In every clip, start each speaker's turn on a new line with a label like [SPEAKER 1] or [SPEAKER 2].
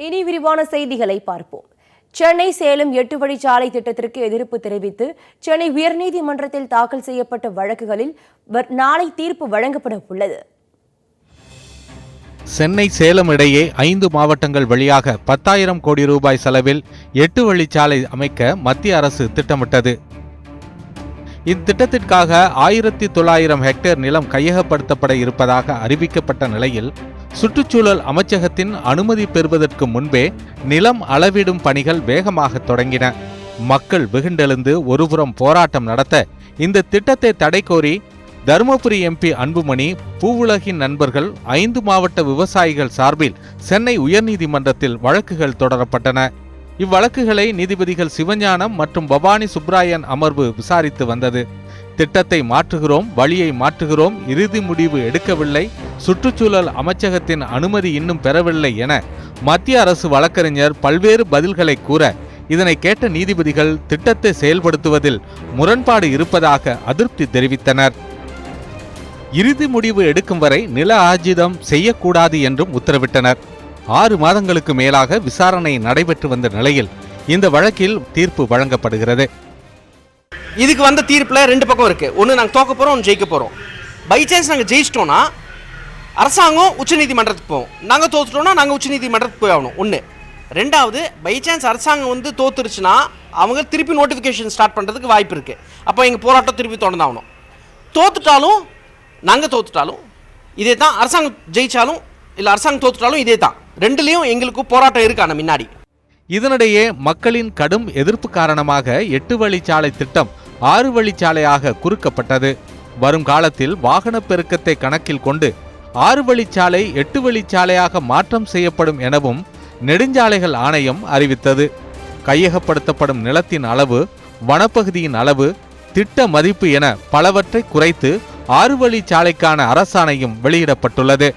[SPEAKER 1] இனி விரிவான செய்திகளை பார்ப்போம். சென்னை சேலம் 8 வழிச்சாலை திட்டத்திற்கு எதிர்ப்பு தெரிவித்து சென்னை உயர்நீதிமன்றத்தில் தாக்கல் செய்யப்பட்ட வழக்குகளில் நாளை தீர்ப்பு வழங்கப்பட உள்ளது.
[SPEAKER 2] சென்னை சேலம் இடையே 5 மாவட்டங்கள் வழியாக 10,000 கோடி ரூபாய் செலவில் 8 வழிச்சாலை அமைக்க மத்திய அரசு திட்டமிட்டது. இத்திட்டத்திற்காக 1900 ஹெக்டேர் நிலம் கையகப்படுத்தப்பட இருப்பதாக அறிவிக்கப்பட்ட நிலையில் சுற்றுச்சூழல் அமைச்சகத்தின் அனுமதி பெறுவதற்கு முன்பே நிலம் அளவிடும் பணிகள் வேகமாக தொடங்கின. மக்கள் வெகுண்டெழுந்து ஒருபுறம் போராட்டம் நடத்த இந்த திட்டத்தை தடை கோரி தருமபுரி எம்பி அன்புமணி, பூவுலகின் நண்பர்கள், 5 மாவட்ட விவசாயிகள் சார்பில் சென்னை உயர்நீதிமன்றத்தில் வழக்குகள் தொடரப்பட்டன. இவ்வழக்குகளை நீதிபதிகள் சிவஞானம் மற்றும் பவானி சுப்ராயன் அமர்வு விசாரித்து வந்தது. திட்டத்தை மாற்றுகிறோம், வழியை மாற்றுகிறோம், இறுதி முடிவு எடுக்கவில்லை, சுற்றுச்சூழல் அமைச்சகத்தின் அனுமதி இன்னும் பெறவில்லை என மத்திய அரசு வழக்கறிஞர் பல்வேறு பதில்களை கூற, இதனை கேட்ட நீதிபதிகள் திட்டத்தை செயல்படுத்துவதில் முரண்பாடு இருப்பதாக அதிருப்தி தெரிவித்தனர். இறுதி முடிவு எடுக்கும் வரை நில ஆர்ஜிதம் செய்யக்கூடாது என்றும் உத்தரவிட்டனர். 6 மாதங்களுக்கு மேலாக விசாரணை நடைபெற்று வந்த நிலையில் இந்த வழக்கில் தீர்ப்பு வழங்கப்படுகிறது.
[SPEAKER 3] இதுக்கு வந்த தீர்ப்புல 2 பக்கம் இருக்கு. ஒன்று நாங்கள் தோக்க போறோம், ஒன்று ஜெயிக்க போறோம். பை சான்ஸ் நாங்கள் ஜெயிச்சிட்டோம்னா அரசாங்கம் உச்சநீதிமன்றத்துக்கு போவோம், நாங்கள் தோத்துட்டோம்னா நாங்கள் உச்சநீதிமன்றத்துக்கு போய் ஆகணும். ஒன்று. ரெண்டாவது, பை சான்ஸ் அரசாங்கம் தோத்துருச்சுன்னா அவங்க திருப்பி நோட்டிஃபிகேஷன் ஸ்டார்ட் பண்ணுறதுக்கு வாய்ப்பு இருக்கு. அப்போ எங்கள் போராட்டம் திருப்பி தொடர்ந்தாகணும். தோத்துட்டாலும் நாங்கள் தோத்துட்டாலும் இதே தான், அரசாங்கம் ஜெயிச்சாலும் இல்லை அரசாங்கம் தோத்துட்டாலும் இதே தான். ரெண்டுலேயும் எங்களுக்கு போராட்டம் இருக்கான முன்னாடி.
[SPEAKER 2] இதனிடையே மக்களின் கடும் எதிர்ப்பு காரணமாக 8 வழிச்சாலை திட்டம் 6 வழிச்சாலையாக குறுக்கப்பட்டது. வரும் காலத்தில் வாகன பெருக்கத்தை கணக்கில் கொண்டு 6 வழிச்சாலை 8 வழிச்சாலையாக மாற்றம் செய்யப்படும் எனவும் நெடுஞ்சாலைகள் ஆணையம் அறிவித்தது. கையகப்படுத்தப்படும் நிலத்தின் அளவு, வனப்பகுதியின் அளவு, திட்ட மதிப்பு என பலவற்றை குறைத்து 6 வழிச்சாலைக்கான அரசாணையும் வெளியிடப்பட்டுள்ளது.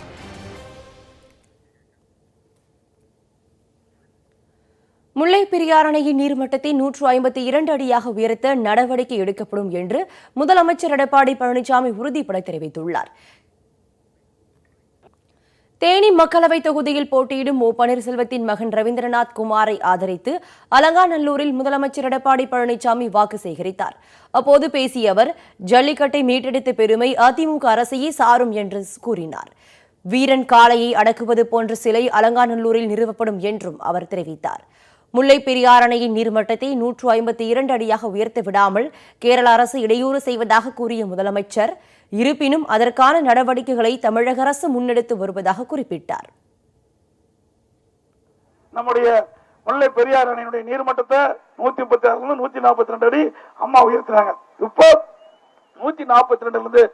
[SPEAKER 1] முல்லை பெரியாறு அணையின் நீர்மட்டத்தை 152 அடியாக உயர்த்த நடவடிக்கை எடுக்கப்படும் என்று முதலமைச்சர் எடப்பாடி பழனிசாமி உறுதிபட தெரிவித்துள்ளார். தேனி மக்களவை தொகுதியில் போட்டியிடும் ஓ பன்னீர்செல்வத்தின் மகன் ரவீந்திரநாத் குமாரை ஆதரித்து அலங்காநல்லூரில் முதலமைச்சர் எடப்பாடி பழனிசாமி வாக்கு சேகரித்தார். அப்போது பேசிய அவர், ஜல்லிக்கட்டை மீட்டெடுத்த பெருமை அதிமுக அரசையே சாரும் என்று கூறினார். வீரன் காளையை அடக்குவது போன்ற சிலை அலங்காநல்லூரில் நிறுவப்படும் என்றும் அவர் தெரிவித்தார். முல்லை பெரியாறு அணையின் நீர்மட்டத்தை 152 அடியாக உயர்த்த விடாமல் கேரள அரசு இடையூறு செய்வதாக கூறிய முதலமைச்சர், இருப்பினும் அதற்கான நடவடிக்கைகளை தமிழக அரசு முன்னெடுத்து வருவதாக குறிப்பிட்டார்.
[SPEAKER 4] நம்முடைய முல்லை பெரியாறு அணையினுடைய நீர்மட்டத்தை 136 142 அடி அம்மா உயர்த்தினாங்க. இப்போ 142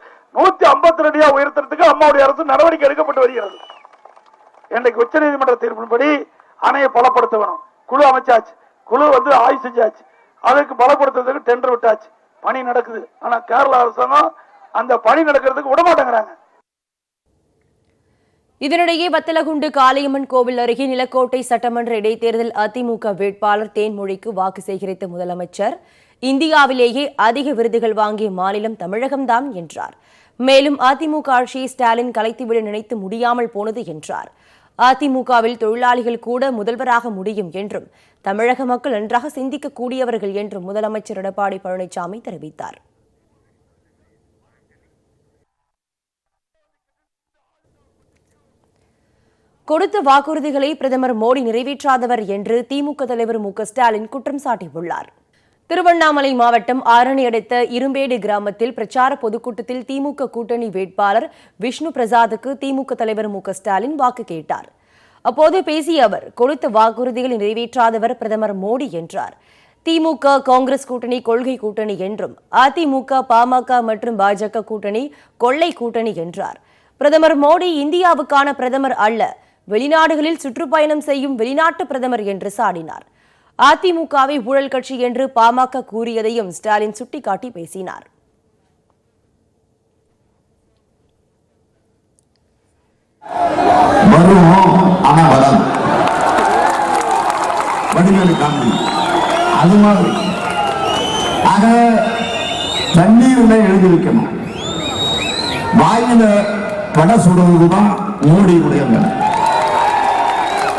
[SPEAKER 4] 152 அடியா உயர்த்துறதுக்கு அம்மாவுடைய அரசு நடவடிக்கை எடுக்கப்பட்டு வருகிறது. இன்றைக்கு உச்சநீதிமன்ற தீர்ப்பின்படி அணையை பலப்படுத்த வேணும். குழு அமைச்சாச்சு, குழு ஆய்வு செஞ்சாச்சு, அதற்கு பலப்படுத்துறதுக்கு டெண்டர் விட்டாச்சு, பணி நடக்குது. ஆனா கேரள அரசாங்கம் அந்த பணி நடக்கிறதுக்கு விட மாட்டேங்கிறாங்க.
[SPEAKER 1] இதனிடையே வத்தலகுண்டு காளியம்மன் கோவில் அருகே நிலக்கோட்டை சட்டமன்ற இடைத்தேர்தல் அதிமுக வேட்பாளர் தேன்மொழிக்கு வாக்கு சேகரித்த முதலமைச்சர், இந்தியாவிலேயே அதிக விருதுகள் வாங்கிய மாநிலம் தமிழகம்தான் என்றார். மேலும் அதிமுக ஆட்சியை ஸ்டாலின் கலைத்துவிட நினைத்து முடியாமல் போனது என்றார். அதிமுகவில் தொழிலாளிகள் கூட முதல்வராக முடியும் என்றும் தமிழக மக்கள் நன்றாக சிந்திக்கக்கூடியவர்கள் என்றும் முதலமைச்சர் எடப்பாடி பழனிசாமி தெரிவித்தார். கொடுத்த வாக்குறுதிகளை பிரதமர் மோடி நிறைவேற்றாதவர் என்று திமுக தலைவர் மு.க.ஸ்டாலின் குற்றம் சாட்டியுள்ளார். திருவண்ணாமலை மாவட்டம் ஆரணி அடுத்த இரும்பேடு கிராமத்தில் பிரச்சார பொதுக்கூட்டத்தில் திமுக கூட்டணி வேட்பாளர் விஷ்ணு பிரசாத்துக்கு திமுக தலைவர் மு.க.ஸ்டாலின் வாக்கு கேட்டார். அப்போது பேசிய அவர், கொடுத்த வாக்குறுதிகளை நிறைவேற்றாதவர் பிரதமர் மோடி என்றார். திமுக காங்கிரஸ் கூட்டணி கொள்கை கூட்டணி என்றும் அதிமுக பாமக மற்றும் பாஜக கூட்டணி கொள்ளை கூட்டணி என்றார். பிரதமர் மோடி இந்தியாவுக்கான பிரதமர் அல்ல, வெளிநாடுகளில் சுற்றுப்பயணம் செய்யும் வெளிநாட்டு பிரதமர் என்று சாடினார். அதிமுகவை ஊழல் கட்சி என்று பாமக கூறியதையும் ஸ்டாலின் சுட்டிக்காட்டி பேசினார்.
[SPEAKER 5] அது மாதிரி தண்ணீர்ல எழுதி வைக்கணும், வாயில வடை சுடுவதுதான் மோடியுடைய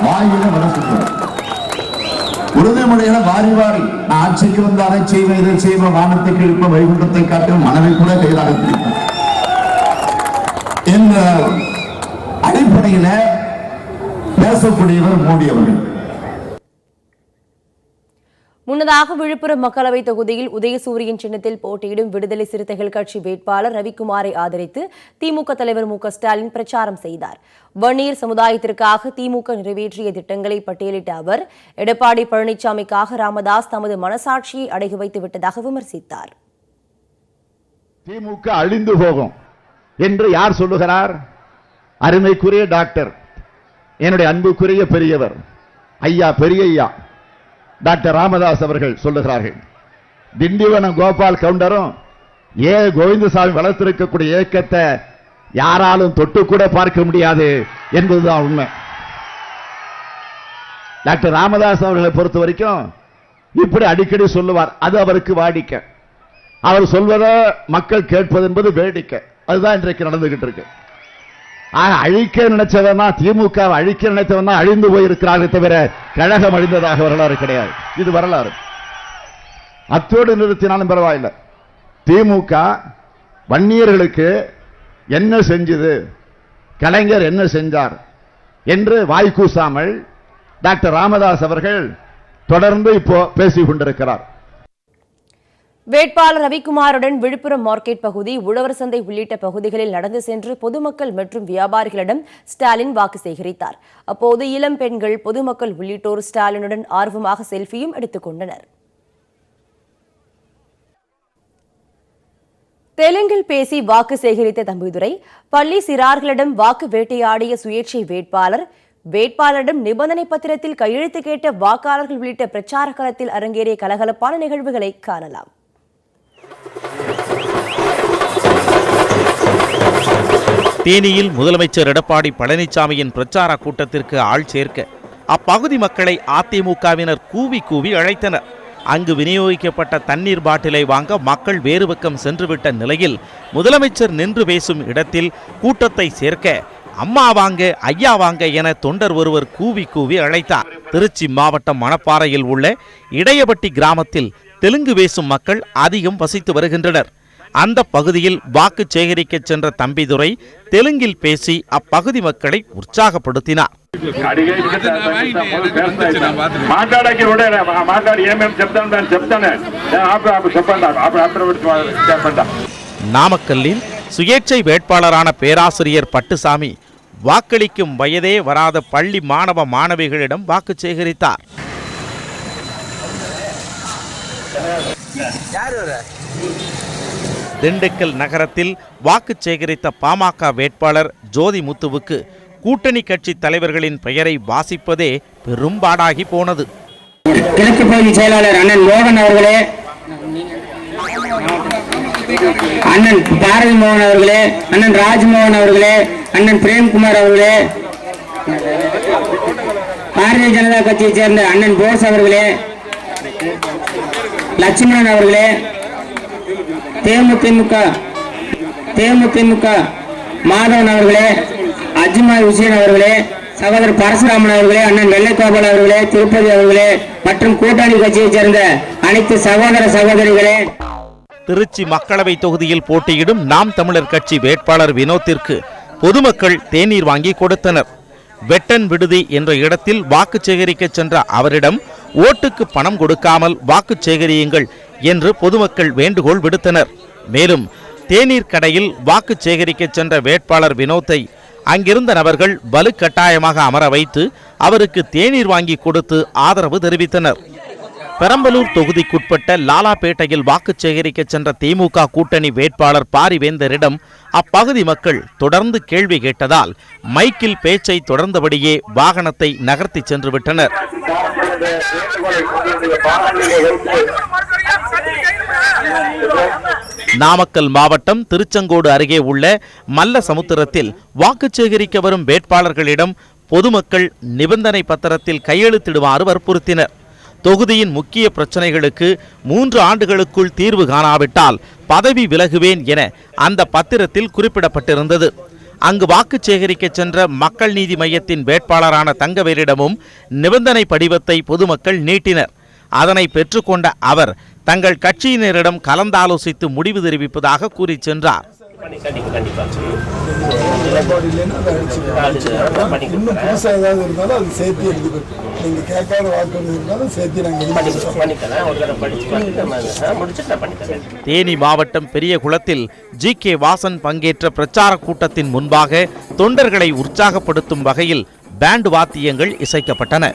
[SPEAKER 5] வாயில வர சொல்றார். உறுதிமொழிகளை வாரி வாரி நான் ஆட்சிக்கு வந்து அதை செய்வேன் இதை செய்வேன் வானத்தை கிழிப்ப வைகுண்டத்தை காட்டும் மனதை கூட கைதாக பிடிப்பேன் என்ற அடிப்படையில பேசக்கூடியவர் மோடி அவர்கள்.
[SPEAKER 1] முன்னதாக விழுப்புரம் மக்களவை தொகுதியில் உதயசூரியன் சின்னத்தில் போட்டியிடும் விடுதலை சிறுத்தைகள் கட்சி வேட்பாளர் ரவிக்குமாரை ஆதரித்து திமுக தலைவர் மு க ஸ்டாலின் பிரச்சாரம் செய்தார். வன்னியர் சமுதாயத்திற்காக திமுக நிறைவேற்றிய திட்டங்களை பட்டியலிட்ட அவர் எடப்பாடி பழனிசாமிக்காக ராமதாஸ் தமது மனசாட்சியை அடகி வைத்து விட்டதாக விமர்சித்தார்.
[SPEAKER 6] திமுக அழிந்து போகும் என்று யார் சொல்லுகிறார்? அருமைக்குரிய டாக்டர், என்னுடைய அன்புக்குரிய பெரியவர் ஐயா பெரியய்யா டாக்டர் ராமதாஸ் அவர்கள் சொல்லுகிறார்கள். திண்டிவனம் கோபால் கவுண்டரும் கோவிந்தசாமி வளர்த்திருக்கக்கூடிய இயக்கத்தை யாராலும் தொட்டு கூட பார்க்க முடியாது என்பதுதான் உண்மை. டாக்டர் ராமதாஸ் அவர்களை பொறுத்த வரைக்கும் இப்படி அடிக்கடி சொல்லுவார். அது அவருக்கு வாடிக்கை. அவர் சொல்வதை மக்கள் கேட்பது என்பது வேடிக்கை. அதுதான் இன்றைக்கு நடந்துகிட்டு இருக்கு. அழிக்க நினைச்சவனா திமுக அழிக்க நினைத்தவனா அழிந்து போயிருக்கிறார்கள் தவிர கழகம் அழிந்ததாக வரலாறு கிடையாது. இது வரலாறு. அத்தோடு நிறுத்தினாலும் பரவாயில்லை. திமுக வன்னியர்களுக்கு என்ன செஞ்சது, கலைஞர் என்ன செஞ்சார் என்று வாய்க்கூசாமல் டாக்டர் ராமதாஸ் அவர்கள் தொடர்ந்து இப்போ பேசிக் கொண்டிருக்கிறார்.
[SPEAKER 1] வேட்பாளர் ரவிக்குமாருடன் விழுப்புரம் மார்க்கெட் பகுதி, உழவர் சந்தை உள்ளிட்ட பகுதிகளில் நடந்து சென்று பொதுமக்கள் மற்றும் வியாபாரிகளிடம் ஸ்டாலின் வாக்கு சேகரித்தார். அப்போது இளம் பெண்கள், பொதுமக்கள் உள்ளிட்டோர் ஸ்டாலினுடன் ஆர்வமாக செல்ஃபியும் எடுத்துக் கொண்டனர். தெலுங்கில் பேசி வாக்கு சேகரித்த தம்பிதுரை பள்ளி சிறார்களிடம் வாக்கு வேட்டையாடிய சுயேட்சை வேட்பாளரிடம் நிபந்தனை பத்திரத்தில் கையெழுத்து கேட்ட வாக்காளர்கள் உள்ளிட்ட பிரச்சார களத்தில் அரங்கேறிய கலகலப்பான நிகழ்வுகளை காணலாம்.
[SPEAKER 7] தேனியில் முதலமைச்சர் எடப்பாடி பழனிசாமியின் பிரச்சார கூட்டத்திற்கு ஆள் சேர்க்க அப்பகுதி மக்களை அதிமுகவினர் கூவி கூவி அழைத்தனர். அங்கு விநியோகிக்கப்பட்ட தண்ணீர் பாட்டிலை வாங்க மக்கள் வேறு பக்கம் சென்றுவிட்ட நிலையில் முதலமைச்சர் நின்று பேசும் இடத்தில் கூட்டத்தை சேர்க்க அம்மா வாங்க, ஐயா வாங்க என தொண்டர் ஒருவர் கூவி கூவி அழைத்தார். திருச்சி மாவட்டம் மணப்பாறையில் உள்ள இடையபட்டி கிராமத்தில் தெலுங்கு பேசும் மக்கள் அதிகம் வசித்து வருகின்றனர். அந்த பகுதியில் வாக்கு சேகரிக்க சென்ற தம்பிதுரை தெலுங்கில் பேசி அப்பகுதி மக்களை உற்சாகப்படுத்தினார். நாமக்கல்லில் சுயேட்சை வேட்பாளரான பேராசிரியர் பட்டுசாமி வாக்களிக்கும் வயதே வராத பள்ளி மாணவ மாணவிகளிடம் வாக்கு சேகரித்தார். திண்டுக்கல் நகரத்தில் வாக்கு சேகரித்த பாமக வேட்பாளர் ஜோதி முத்துவுக்கு கூட்டணி கட்சி தலைவர்களின் பெயரை வாசிப்பதே பெரும்பாடாகி போனது.
[SPEAKER 8] கிழக்கு பகுதி செயலாளர் அண்ணன் மோகன் அவர்களே, அண்ணன் பாரதி மோகன் அவர்களே, அண்ணன் ராஜ்மோகன் அவர்களே, அண்ணன் பிரேம்குமார் அவர்களே, பாரதிய ஜனதா கட்சியைச் சேர்ந்த அண்ணன் போஸ் அவர்களே, லட்சுமணன் அவர்களே, தேமுதிக மாதவன் அவர்களே, அஜ்மால் ஹுசேன் அவர்களே, சகோதரர் பரசுராமன் அவர்களே, அண்ணன் வெள்ளைக்காவல் அவர்களே, திருப்பதி அவர்களே மற்றும் கூட்டணி கட்சியைச் சேர்ந்த அனைத்து சகோதர சகோதரிகளே.
[SPEAKER 7] திருச்சி மக்களவை தொகுதியில் போட்டியிடும் நாம் தமிழர் கட்சி வேட்பாளர் வினோத்திற்கு பொதுமக்கள் தேநீர் வாங்கி கொடுத்தனர். வெட்டன் விடுதி என்ற இடத்தில் வாக்கு சேகரிக்க சென்ற அவரிடம் ஓட்டுக்கு பணம் கொடுக்காமல் வாக்கு சேகரியுங்கள் என்று பொதுமக்கள் வேண்டுகோள் விடுத்தனர். மேலும் தேநீர் கடையில் வாக்கு சேகரிக்க சென்ற வேட்பாளர் வினோத்தை அங்கிருந்த நபர்கள் வலுக்கட்டாயமாக அமர வைத்து அவருக்கு தேநீர் வாங்கி கொடுத்து ஆதரவு தெரிவித்தனர். பெரம்பலூர் தொகுதிக்குட்பட்ட லாலாப்பேட்டையில் வாக்கு சேகரிக்க சென்ற திமுக கூட்டணி வேட்பாளர் பாரிவேந்தரிடம் அப்பகுதி மக்கள் தொடர்ந்து கேள்வி கேட்டதால் மைக்கில் பேச்சை தொடர்ந்தபடியே வாகனத்தை நகர்த்தி சென்று விட்டனர். நாமக்கல் மாவட்டம் திருச்செங்கோடு அருகே உள்ள மல்லசமுத்திரத்தில் வாக்கு சேகரிக்க வரும் வேட்பாளர்களிடம் பொதுமக்கள் நிபந்தனை பத்திரத்தில் கையெழுத்திடுமாறு வற்புறுத்தினர். தொகுதியின் முக்கிய பிரச்சனைகளுக்கு 3 ஆண்டுகளுக்குள் தீர்வு காணாவிட்டால் பதவி விலகுவேன் என அந்த பத்திரத்தில் குறிப்பிடப்பட்டிருந்தது. அங்கு வாக்கு சேகரிக்க சென்ற மக்கள் நீதி மய்யத்தின் வேட்பாளரான தங்கவேலிடமும் நிபந்தனை படிவத்தை பொதுமக்கள் நீட்டினர். அதனை பெற்றுக்கொண்ட அவர் தங்கள் கட்சியினரிடம் கலந்தாலோசித்து முடிவு தெரிவிப்பதாக கூறி சென்றார். தேனி மாவட்டம் பெரியகுளத்தில் ஜி.கே. வாசன் பங்கேற்ற பிரச்சார கூட்டத்தின் முன்பாக தொண்டர்களை உற்சாகப்படுத்தும் வகையில் பேண்ட் வாத்தியங்கள் இசைக்கப்பட்டன.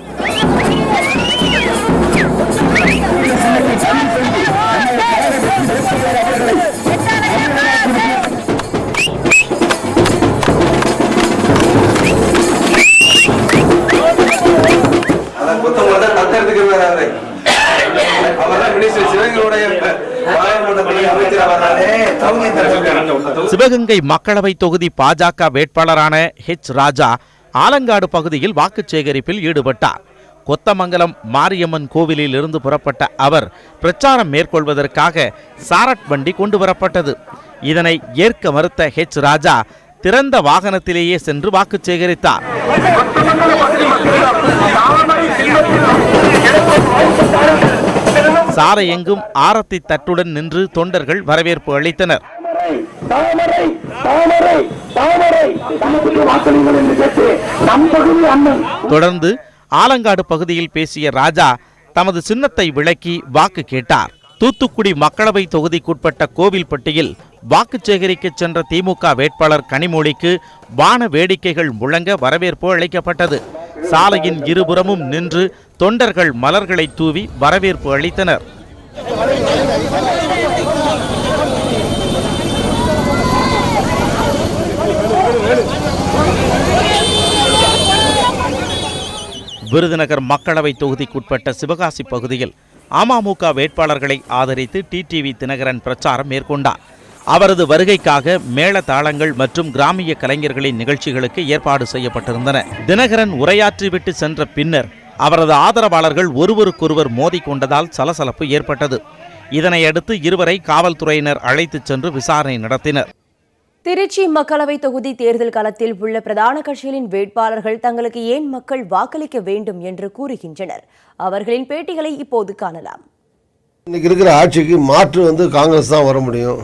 [SPEAKER 7] சிவகங்கை மக்களவை தொகுதி பாஜக வேட்பாளரான ஹெச். ராஜா ஆலங்காடு பகுதியில் வாக்கு சேகரிப்பில் ஈடுபட்டார். கொத்தமங்கலம் மாரியம்மன் கோவிலில் இருந்து புறப்பட்ட அவர் பிரச்சாரம் மேற்கொள்வதற்காக சாரட் வண்டி கொண்டு வரப்பட்டது. இதனை ஏற்க மறுத்த ஹெச். ராஜா திறந்த வாகனத்திலேயே சென்று வாக்கு சேகரித்தார். சாலை எங்கும் ஆரத்தி தட்டுடன் நின்று தொண்டர்கள் வரவேற்பு அளித்தனர். தொடர்ந்து ஆலங்காடு பகுதியில் பேசிய ராஜா தமது சின்னத்தை விளக்கி வாக்கு கேட்டார். தூத்துக்குடி மக்களவை தொகுதிக்குட்பட்ட கோவில்பட்டியில் வாக்கு சேகரிக்க சென்ற திமுக வேட்பாளர் கனிமொழிக்கு வான வேடிக்கைகள் முழங்க வரவேற்பு அளிக்கப்பட்டது. சாலையின் இருபுறமும் நின்று தொண்டர்கள் மலர்களை தூவி வரவேற்பு அளித்தனர். விருதுநகர் மக்களவை தொகுதிக்குட்பட்ட சிவகாசி பகுதியில் அமமுக வேட்பாளர்களை ஆதரித்து டிடிவி தினகரன் பிரச்சாரம் மேற்கொண்டார். அவரது வருகைக்காக மேள தாளங்கள் மற்றும் கிராமிய கலைஞர்களின் நிகழ்ச்சிகளுக்கு ஏற்பாடு செய்யப்பட்டிருந்தன. தினகரன் உரையாற்றிவிட்டு சென்ற பின்னர் அவரது ஆதரவாளர்கள் ஒருவருக்கொருவர் மோதிக்கொண்டதால் சலசலப்பு ஏற்பட்டது. இதனையடுத்து இருவரை காவல்துறையினர் அழைத்துச் சென்று விசாரணை நடத்தினர்.
[SPEAKER 1] திருச்சி மக்களவை தொகுதி தேர்தல் களத்தில் உள்ள பிரதான கட்சிகளின் வேட்பாளர்கள் தங்களுக்கு ஏன் மக்கள் வாக்களிக்க வேண்டும் என்று கூறுகின்றனர். அவர்களின் பேட்டிகளை இப்போது காணலாம்.
[SPEAKER 9] இன்னைக்கு இருக்கிற ஆட்சிக்கு மாற்று காங்கிரஸ் தான் வர முடியும்.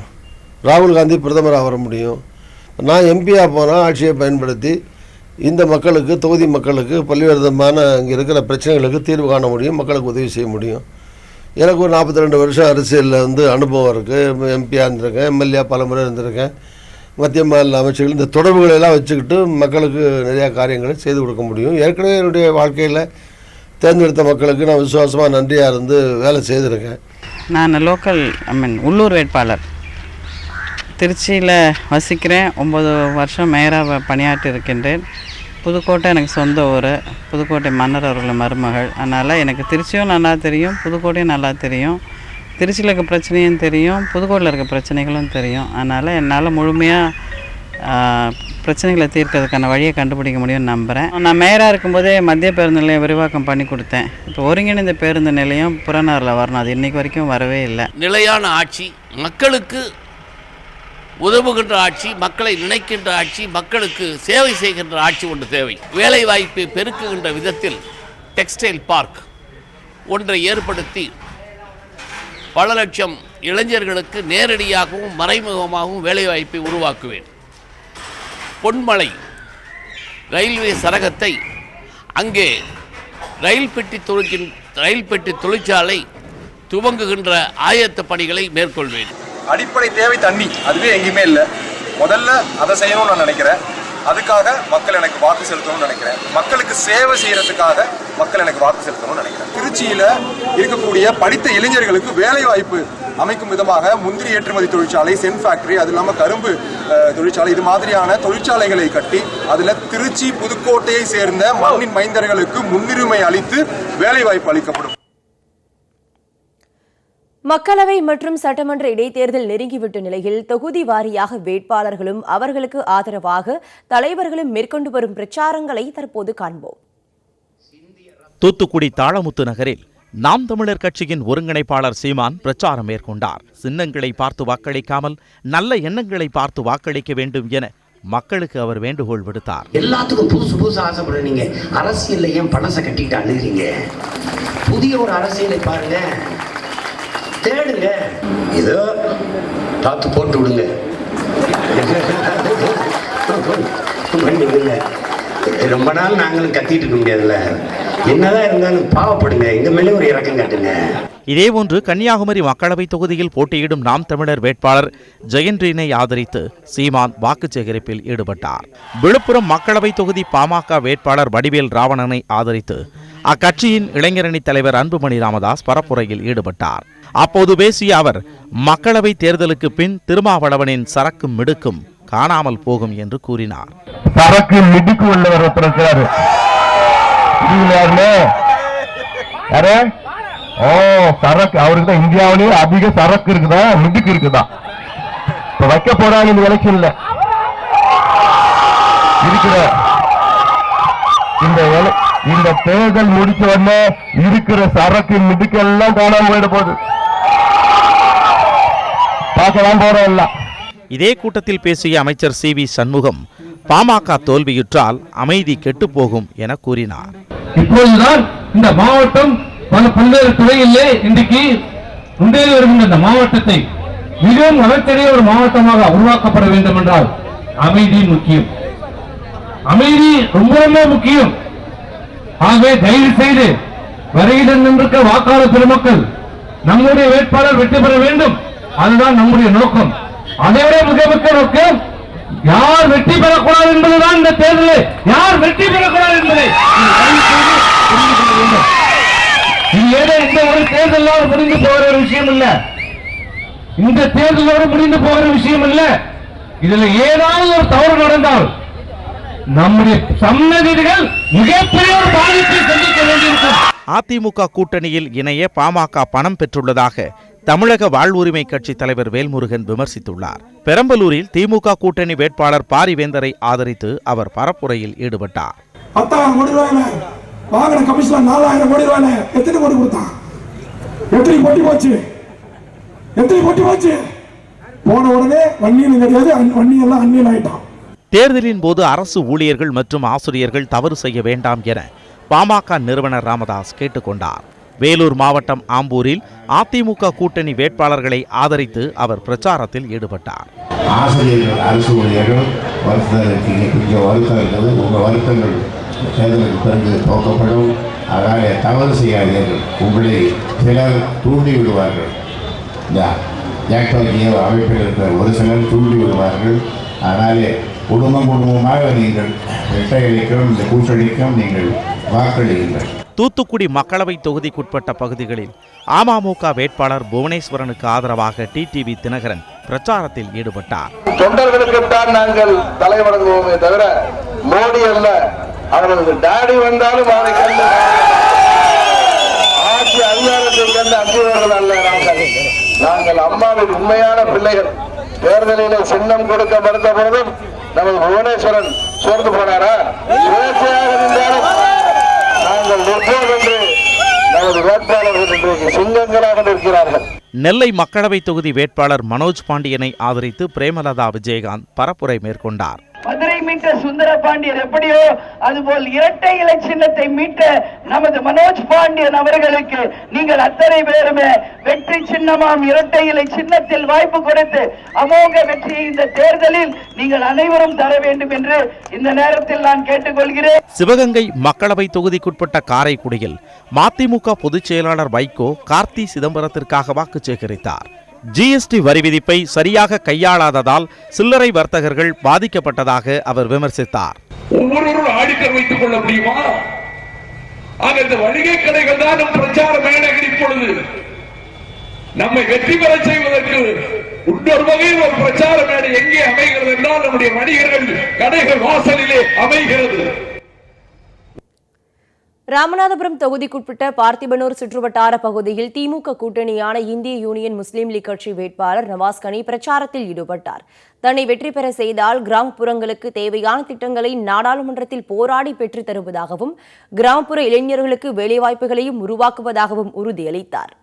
[SPEAKER 9] ராகுல் காந்தி பிரதமராக வர முடியும். நான் எம்பியாக போனால் ஆட்சியை பயன்படுத்தி இந்த மக்களுக்கு, தொகுதி மக்களுக்கு பல்வேறு விதமான இங்கே இருக்கிற பிரச்சனைகளுக்கு தீர்வு காண முடியும், மக்களுக்கு உதவி செய்ய முடியும். எனக்கு ஒரு 42 வருஷம் அரசியலில் அனுபவம் இருக்குது. எம்பியாக இருந்திருக்கேன், எம்எல்ஏ பல முறை இருந்திருக்கேன். மத்திய மாநில அமைச்சர்கள் இந்த தொடர்புகளெல்லாம் வச்சுக்கிட்டு மக்களுக்கு நிறையா காரியங்களை செய்து கொடுக்க முடியும். ஏற்கனவே என்னுடைய வாழ்க்கையில் தேர்ந்தெடுத்த மக்களுக்கு நான் விசுவாசமாக நன்றியாக இருந்து வேலை செய்திருக்கேன்.
[SPEAKER 10] நான் உள்ளூர் வேட்பாளர். திருச்சியில் வசிக்கிறேன். 9 வருஷம் மேயராக பணியாற்றி இருக்கின்றேன். புதுக்கோட்டை எனக்கு சொந்த ஊர். புதுக்கோட்டை மன்னர் அவர்கள் மருமகள். அதனால் எனக்கு திருச்சியும் நல்லா தெரியும், புதுக்கோட்டையும் நல்லா தெரியும். திருச்சியில் இருக்க பிரச்சனையும் தெரியும், புதுக்கோட்டையில் இருக்க பிரச்சனைகளும் தெரியும். அதனால் என்னால் முழுமையாக பிரச்சனைகளை தீர்க்கிறதுக்கான வழியை கண்டுபிடிக்க முடியும்னு நம்புகிறேன். நான் மேயராக இருக்கும்போதே மத்திய பேருந்து நிலையம் விரிவாக்கம் பண்ணி கொடுத்தேன். இப்போ ஒருங்கிணைந்த பேருந்து நிலையம் புறநகரில் வரணும். அது இன்றைக்கு வரைக்கும் வரவே இல்லை.
[SPEAKER 11] நிலையான ஆட்சி, மக்களுக்கு உதவுகின்ற ஆட்சி, மக்களை நினைக்கின்ற ஆட்சி, மக்களுக்கு சேவை செய்கின்ற ஆட்சி ஒன்று தேவை. வேலை வாய்ப்பை பெருக்குகின்ற விதத்தில் டெக்ஸ்டைல் பார்க் ஒன்றை ஏற்படுத்தி பல லட்சம் இளைஞர்களுக்கு நேரடியாகவும் மறைமுகமாகவும் வேலைவாய்ப்பை உருவாக்குவேன். பொன்மலை ரயில்வே சரகத்தை அங்கே ரயில் பெட்டி தொழிற்சாலை துவங்குகின்ற ஆயத்த பணிகளை மேற்கொள்வேன்.
[SPEAKER 12] அடிப்படை தேவை தண்ணி, அதுவே எங்கேயுமே இல்லை. முதல்ல அதை செய்யணும்னு நான் நினைக்கிறேன். அதுக்காக மக்கள் எனக்கு வாக்கு செலுத்தணும்னு நினைக்கிறேன். மக்களுக்கு சேவை செய்யறதுக்காக மக்கள் எனக்கு வாக்கு செலுத்தணும்னு நினைக்கிறேன். திருச்சியில் இருக்கக்கூடிய படித்த இளைஞர்களுக்கு வேலை வாய்ப்பு அமைக்கும் விதமாக முந்திரி ஏற்றுமதி தொழிற்சாலை, சென் ஃபேக்டரி, அது இல்லாமல் கரும்பு தொழிற்சாலை, இது மாதிரியான தொழிற்சாலைகளை கட்டி அதில் திருச்சி, புதுக்கோட்டையை சேர்ந்த மண்ணின் மைந்தர்களுக்கு முன்னுரிமை அளித்து வேலை வாய்ப்பு அளிக்கப்படும்.
[SPEAKER 1] மக்களவை மற்றும் சட்டமன்ற இடைத்தேர்தல் நெருங்கிவிட்ட நிலையில் தொகுதி வாரியாக வேட்பாளர்களும் அவர்களுக்கு ஆதரவாக தலைவர்களும் மேற்கொண்டு வரும் பிரச்சாரங்களை தற்போது காண்போம்.
[SPEAKER 7] தூத்துக்குடி தாளமுத்து நகரில் நாம் தமிழர் கட்சியின் ஒருங்கிணைப்பாளர் சீமான் பிரச்சாரம் மேற்கொண்டார். சின்னங்களை பார்த்து வாக்களிக்காமல் நல்ல எண்ணங்களை பார்த்து வாக்களிக்க வேண்டும் என மக்களுக்கு அவர் வேண்டுகோள் விடுத்தார்.
[SPEAKER 8] எல்லாத்துக்கும் புதுசு புதுசு ஆசைப்படுறீங்க, அரசியல்ல ஏன் பணத்தை கட்டிட்டு அழுகிறீங்க? புதிய ஒரு அரசியலை பாருங்க, தேடுங்க, ஏதோ பார்த்து போட்டு விடுங்க. ரொம்ப நாள் நாங்களும் கத்திட்டு இருக்க முடியாதுல்ல, என்னதான் இருந்தாலும் பாவப்படுங்க, எங்க மேலே ஒரு இறக்கம் காட்டுங்க.
[SPEAKER 7] இதேபோன்று கன்னியாகுமரி மக்களவை தொகுதியில் போட்டியிடும் நாம் தமிழர் வேட்பாளர் ஜெயன்ரீனை ஆதரித்து சீமான் வாக்கு சேகரிப்பில் ஈடுபட்டார். விழுப்புரம் மக்களவை தொகுதி பாமக வேட்பாளர் வடிவேல் ராவணனை ஆதரித்து அக்கட்சியின் இளைஞரணி தலைவர் அன்புமணி ராமதாஸ் பரப்புரையில் ஈடுபட்டார். அப்போது பேசிய அவர், மக்களவை தேர்தலுக்கு பின் திருமாவளவனின் சரக்கும் மிடுக்கும் காணாமல் போகும் என்று கூறினார்.
[SPEAKER 6] சரக்கு மிடுக்கு உள்ளவர் இருக்கிறாரு. சரக்கு அவருக்கு தான் இந்தியாவிலேயே அதிக சரக்கு இருக்குதா, மிடுக்கு இருக்குதா? இப்ப வைக்க போறாங்க இந்த எலெக்ஷன்ல இருக்கிற இந்த தேர்தல் முடிச்ச உடனே இருக்கிற சரக்கு மிடுக்கு எல்லாம் காணாம போயிட போகுது. பார்க்கலாம் போறோம் எல்லாம்.
[SPEAKER 7] இதே கூட்டத்தில் பேசிய அமைச்சர் சி வி சண்முகம், பாமக தோல்வியுற்றால் அமைதி கெட்டுப்போகும் என கூறினார்.
[SPEAKER 13] இப்போதுதான் இந்த மாவட்டம் பல்வேறு துறையிலே இன்றைக்கு முன்னேறி வருகின்ற இந்த மாவட்டத்தை மிகவும் வளர்ச்சியடைய ஒரு மாவட்டமாக உருவாக்கப்பட வேண்டும் என்றால் அமைதி முக்கியம். அமைதி ரொம்ப ரொம்ப முக்கியம். ஆகவே தயவு செய்து வரையிடம் நின்றிருக்க வாக்காளர் பெருமக்கள் நம்முடைய வேட்பாளர் வெற்றி பெற வேண்டும், அதுதான் நம்முடைய நோக்கம். அதைவிட மிக முக்கிய நோக்கம் யார் வெற்றி பெறக்கூடாது என்பதுதான். இந்த தேர்தலில் யார் வெற்றி பெறக்கூடாது என்பதை இது ஏதோ இந்த ஒரு தேர்தலோடு முடிந்து போகிற ஒரு விஷயம் இல்ல, இந்த தேர்தலோடு முடிந்து போகிற விஷயம் இல்ல. இதுல ஏதாவது ஒரு தவறு நடந்தால் நம்முடைய சன்னதிகள் மிகப்பெரிய ஒரு பாதிப்பை சந்திக்க வேண்டியிருக்கும்.
[SPEAKER 7] அதிமுக கூட்டணியில் இணைய பாமக பணம் பெற்றுள்ளதாக தமிழக வாழ்வுரிமை கட்சி தலைவர் வேல்முருகன் விமர்சித்துள்ளார். பெரம்பலூரில் திமுக கூட்டணி வேட்பாளர் பாரிவேந்தரை ஆதரித்து அவர் பரப்புரையில் ஈடுபட்டார்.
[SPEAKER 4] 10,000 கோடி ரூபாய் வாங்கின கமிஷன் 4,000 கோடி ரூபாய் எத்தனை கோடி கொடுத்தான்? எத்தனை பொட்டி போச்சு? போன உடனே வன்னியன் கிடையாது, வன்னியெல்லாம் அந்நியன் ஆயிட்டான்.
[SPEAKER 7] தேர்தலின் போது அரசு ஊழியர்கள் மற்றும் ஆசிரியர்கள் தவறு செய்ய வேண்டாம் என பாமக நிறுவனர் ராமதாஸ் கேட்டுக்கொண்டார். வேலூர் மாவட்டம் ஆம்பூரில் அதிமுக கூட்டணி வேட்பாளர்களை ஆதரித்து அவர் பிரச்சாரத்தில் ஈடுபட்டார்.
[SPEAKER 6] ஆசிரியர்கள், அரசு ஊழியர்கள் கொஞ்சம் வருத்தம் இருக்குது. உங்கள் வருத்தங்கள் தேர்தலுக்கு பிறகு போக்கப்படும். அதனால தவறு செய்யாதீர்கள். உங்களை சிலர் தூண்டி விடுவார்கள். ஜாக்டோஜியோ அமைப்பில் இருக்கிற ஒரு சிலர் தூண்டி விடுவார்கள். அதனாலே குடும்பமாக நீங்கள் இரட்டையடிக்கும் இந்த கூட்டணிக்கும் நீங்கள் வாக்களியுங்கள்.
[SPEAKER 7] தூத்துக்குடி மக்களவை தொகுதிக்குட்பட்ட பகுதிகளில் அமமுக வேட்பாளர் புவனேஸ்வரனுக்கு ஆதரவாக டிடிவி தினகரன் பிரச்சாரத்தில் ஈடுபட்டார்.
[SPEAKER 4] தொண்டர்களுக்கு தான் நாங்கள் தலைவணங்குவோமே தவிர மோடி அல்ல. அவர்களுக்கு டாடி வந்தாலும் அவரை கண்டு ஆட்சி அதிகாரத்தை கண்டு அஞ்சுவர்கள் அல்ல. நாங்கள் அம்மாவின் உண்மையான பிள்ளைகள். தேர்தலிலே சின்னம் கொடுக்க மறுத்த போதும் நமது புவனேஸ்வரன் சோர்ந்து போனாரா? சுயேட்சையாக இருந்தாலும் நாங்கள் நிற்போம் என்று நமது வேட்பாளர்கள் இன்றைக்கு சிங்கங்களாக நிற்கிறார்கள்.
[SPEAKER 7] நெல்லை மக்களவை தொகுதி வேட்பாளர் மனோஜ் பாண்டியனை ஆதரித்து பிரேமலதா விஜயகாந்த் பரப்புரை மேற்கொண்டார்.
[SPEAKER 8] மதுரை மீட்ட சுந்தர பாண்டியன் எப்படியோ அதுபோல் இரட்டை இலை சின்னத்தை மீட்ட நமது மனோஜ் பாண்டியன் அவர்களுக்கு நீங்கள் அத்தனை பேருமே வெற்றி சின்னமாம் இரட்டை இலை சின்னத்தில் வாய்ப்பு கொடுத்து அமோக வெற்றியை இந்த தேர்தலில் நீங்கள் அனைவரும் தர வேண்டும் என்று இந்த நேரத்தில் நான் கேட்டுக்கொள்கிறேன்.
[SPEAKER 7] சிவகங்கை மக்களவை தொகுதிக்குட்பட்ட காரைக்குடியில் மதிமுக பொதுச் செயலாளர் வைகோ கார்த்தி சிதம்பரத்திற்காக வாக்கு சேகரித்தார். ஜிஎஸ்டி வரி விதிப்பை சரியாக கையாளாததால் சில்லறை வர்த்தகர்கள் பாதிக்கப்பட்டதாக அவர் விமர்சித்தார்.
[SPEAKER 13] ஒவ்வொருவரும் ஆடிட்டர் வைத்துக் கொள்ள முடியுமா? ஆக இந்த வணிக கடைகள் தான் நம் பிரச்சார மேடைகள். இப்பொழுது நம்மை வெற்றி பெற செய்வதற்கு இன்னொரு வகையில் ஒரு பிரச்சார மேடை எங்கே அமைகிறது என்றால் நம்முடைய வணிகர்கள் கடைகள் வாசலிலே அமைகிறது.
[SPEAKER 1] ராமநாதபுரம் தொகுதிக்குட்பட்ட பார்த்திபனூர் சுற்றுவட்டார பகுதியில் திமுக கூட்டணியான இந்திய யூனியன் முஸ்லீம் லீக் கட்சி வேட்பாளர் நவாஸ் கனி பிரச்சாரத்தில் ஈடுபட்டார். தன்னை வெற்றி பெற செய்தால் கிராமப்புறங்களுக்கு தேவையான திட்டங்களை நாடாளுமன்றத்தில் போராடி பெற்றுத் தருவதாகவும் கிராமப்புற இளைஞர்களுக்கு வேலைவாய்ப்புகளையும் உருவாக்குவதாகவும் உறுதியளித்தார்.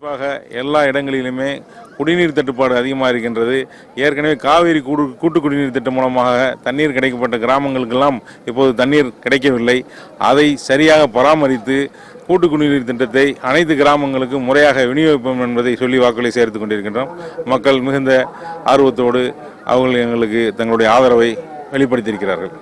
[SPEAKER 13] குறிப்பாக எல்லா இடங்களிலுமே குடிநீர் தட்டுப்பாடு அதிகமாக இருக்கின்றது. ஏற்கனவே காவிரி கூட்டு குடிநீர் திட்டம் மூலமாக தண்ணீர் கிடைக்கப்பட்ட கிராமங்களுக்கெல்லாம் இப்போது தண்ணீர் கிடைக்கவில்லை. அதை சரியாக பராமரித்து கூட்டு குடிநீர் திட்டத்தை அனைத்து கிராமங்களுக்கும் முறையாக விநியோகிப்போம் என்பதை சொல்லி வாக்குகளை சேர்த்துக் கொண்டிருக்கின்றோம். மக்கள் மிகுந்த ஆர்வத்தோடு அவர்கள் எங்களுக்கு தங்களுடைய ஆதரவை வெளிப்படுத்தியிருக்கிறார்கள்.